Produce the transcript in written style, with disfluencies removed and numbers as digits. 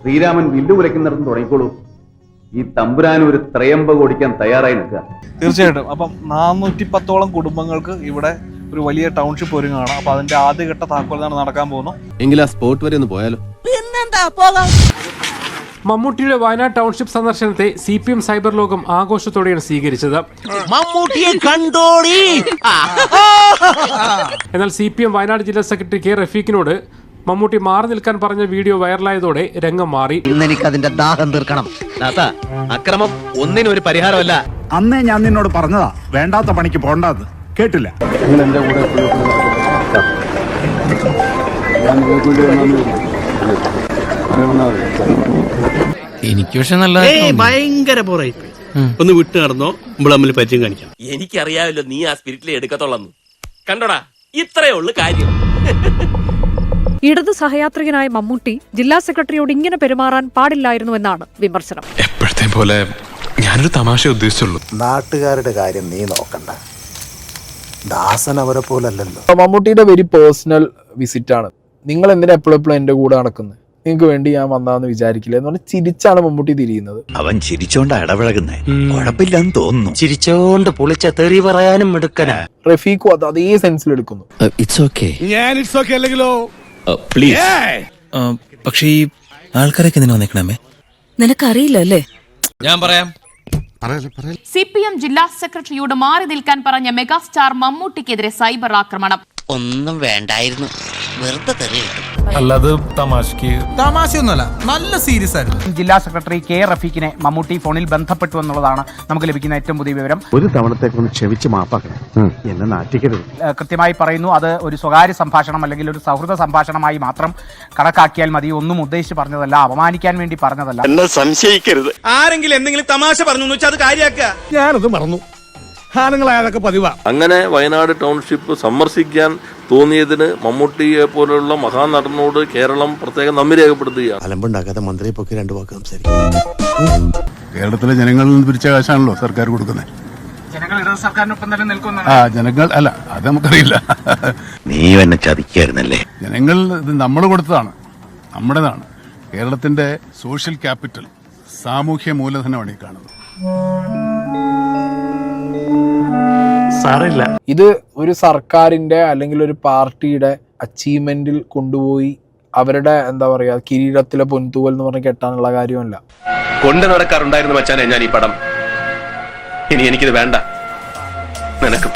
ശ്രീരാമൻ വില്ലു കുലയ്ക്കുന്നിടത്ത് തുടങ്ങിക്കോളൂ. ഈ തമ്പുരാൻ ഒരു ത്രയംബകം ഓടിക്കാൻ തയ്യാറായി നിൽക്കുക. തീർച്ചയായിട്ടും. അപ്പം 410ഓളം കുടുംബങ്ങൾക്ക് ഇവിടെ ഒരു വലിയ ടൗൺഷിപ്പ് ഒരുങ്ങുകയാണ്. അപ്പൊ അതിന്റെ ആദ്യഘട്ട താക്കോൽദാനം നടക്കാൻ പോകുന്നു. എങ്കിൽ ആ സ്പോട്ട് വരെ ഒന്ന് പോയാലോ? മമ്മൂട്ടിയുടെ വയനാട് ടൗൺഷിപ്പ് സന്ദർശനത്തെ CPM സൈബർ ലോകം ആഘോഷത്തോടെയാണ് സ്വീകരിച്ചത്. മമ്മൂട്ടിയെ കണ്ടോടി. എന്നാൽ CPM വയനാട് ജില്ലാ സെക്രട്ടറി K റഫീഖിനോട് മമ്മൂട്ടി മാറി നിൽക്കാൻ പറഞ്ഞ വീഡിയോ വൈറലായതോടെ രംഗം മാറി. എനിക്കതിന്റെ ദാഹം തീർക്കണം. അക്രമം ഒന്നിനും ഒരു പരിഹാരമല്ല. അന്നേ ഞാൻ നിന്നോട് പറഞ്ഞതാ വേണ്ടാത്ത പണിക്ക് പോണ്ടാന്ന്. കേട്ടില്ല. എനിക്ക് പക്ഷെ നല്ല ഭയങ്കര പോറായി ഒന്ന് വിട്ടു നടന്നോ. നമ്മൾ തമ്മിൽ പരിചയം കാണിക്കാം. എനിക്കറിയാമല്ലോ നീ ആ സ്പിരിറ്റിലെ എടുക്കത്തുള്ളൂ. കണ്ടോടാ, ഇത്രയേ ഉള്ളു കാര്യം. ഇടതു സഹയാത്രികനായ മമ്മൂട്ടി ജില്ലാ സെക്രട്ടറിയോട് ഇങ്ങനെ പെരുമാറാൻ പാടില്ലായിരുന്നുവെന്നാണ് വിമർശനം. എപ്പോഴത്തെ പോലെ ഞാനൊരു തമാശ ഉദ്ദേശിച്ചുള്ളൂ. നാട്ടുകാരുടെ കാര്യം നീ നോക്കണ്ട. ദാസൻ അവരെ പോലല്ലോ. മമ്മൂട്ടിയുടെ വെരി പേഴ്സണൽ വിസിറ്റ് ആണ്. നിങ്ങൾ എന്തിനാ എപ്പോഴും എന്റെ കൂടെ നടക്കുന്നത്? നിങ്ങൾക്ക് വേണ്ടി ഞാൻ വന്നാന്ന് വിചാരിക്കില്ല എന്ന് പറഞ്ഞ് ചിരിച്ചാണ് മമ്മൂട്ടി തിരിയുന്നത്. അവൻ ചിരിച്ചോണ്ടാ ഇടപഴകുന്നേ. കുഴപ്പമില്ലെന്ന് തോന്നുന്നു. ചിരിച്ചോണ്ട് പൊളിച്ച തെറി പറയാനും എടുക്കനാ. റഫീഖും അത് അതേ സെൻസിൽ എടുക്കുന്നു. It's okay. ഞാൻ ഇറ്റ്സ് ഓക്കെ അല്ലെങ്കിലോ? പ്ലീസ്. പക്ഷേ ഈ ആൾക്കാരൊക്കെ എന്തിനാ വന്നേക്കണമേ? നിനക്കറിയില്ല അല്ലേ? ഞാൻ പറയാം. CPM ജില്ലാ സെക്രട്ടറിയോട് മാറി നിൽക്കാൻ പറഞ്ഞ മെഗാസ്റ്റാർ മമ്മൂട്ടിക്കെതിരെ സൈബർ ആക്രമണം. ഒന്നും വേണ്ടായിരുന്നു, വെറുതെ തെറി കിട്ടും. അല്ലാതെ തമാശയൊന്നുമല്ല, നല്ല സീരിയസ് ആയിരുന്നു. ജില്ലാ സെക്രട്ടറി K റഫീഖിനെ മമ്മൂട്ടി ഫോണിൽ ബന്ധപ്പെട്ടു എന്നുള്ളതാണ് നമുക്ക് ലഭിക്കുന്ന ഏറ്റവും പുതിയ വിവരം. ഒരു തവണത്തേക്കൊന്ന് ക്ഷമിച്ച് മാപ്പാക്കണം. എന്നെ നാറ്റിക്കരുത്. കൃത്യമായി പറയുന്നു, അത് ഒരു സ്വകാര്യ സംഭാഷണം അല്ലെങ്കിൽ ഒരു സൗഹൃദ സംഭാഷണമായി മാത്രം കണക്കാക്കിയാൽ മതി. ഒന്നും ഉദ്ദേശിച്ച് പറഞ്ഞതല്ല, അപമാനിക്കാൻ വേണ്ടി പറഞ്ഞതല്ല. എന്നെ സംശയിക്കരുത്. ആരെങ്കിലും എന്തെങ്കിലും തമാശ പറഞ്ഞു വെച്ചാൽ അത് കാര്യാക്കുക. ഞാനത് മറന്നു. ആണുങ്ങളായതൊക്കെ പതിവാ. അങ്ങനെ വയനാട് ടൗൺഷിപ്പ് സന്ദർശിക്കാൻ തോന്നിയതിന് മമ്മൂട്ടിയെ പോലുള്ള മഹാനടനോട് കേരളം പ്രത്യേകം നന്ദി രേഖപ്പെടുത്തുകയാണ്. അലമ്പുണ്ടാക്കാതെ മന്ത്രിയെ പൊക്കി രണ്ടു വാക്ക് സംസാരിക്കും. കേരളത്തിലെ ജനങ്ങളിൽ നിന്ന് പിരിച്ച കാശാണല്ലോ സർക്കാർ കൊടുക്കുന്നത്. ജനങ്ങൾ ഇടത് സർക്കാരിനൊപ്പം തന്നെ നിൽക്കുന്നു. ജനങ്ങൾ അല്ല, അത് നമുക്കറിയില്ല. നീ എന്നെ ചതിക്കായിരുന്നല്ലേ? ജനങ്ങൾ ഇത് നമ്മൾ കൊടുത്തതാണ്, നമ്മുടേതാണ്. കേരളത്തിന്റെ സോഷ്യൽ ക്യാപിറ്റൽ, സാമൂഹ്യ മൂലധനമാണ് ഈ കാണുന്നത്. ഇത് ഒരു സർക്കാരിന്റെ അല്ലെങ്കിൽ ഒരു പാർട്ടിയുടെ അച്ചീവ്മെന്റിൽ കൊണ്ടുപോയി അവരുടെ എന്താ പറയാ കിരീടത്തിലെ പൊൻതൂവൽ എന്ന് പറഞ്ഞ് കെട്ടാനുള്ള കാര്യമല്ല. കൊണ്ട് നടക്കാറുണ്ടായിരുന്നു മച്ചാനെ ഞാൻ ഈ പടം. ഇനി എനിക്കിത് വേണ്ട. നിനക്കും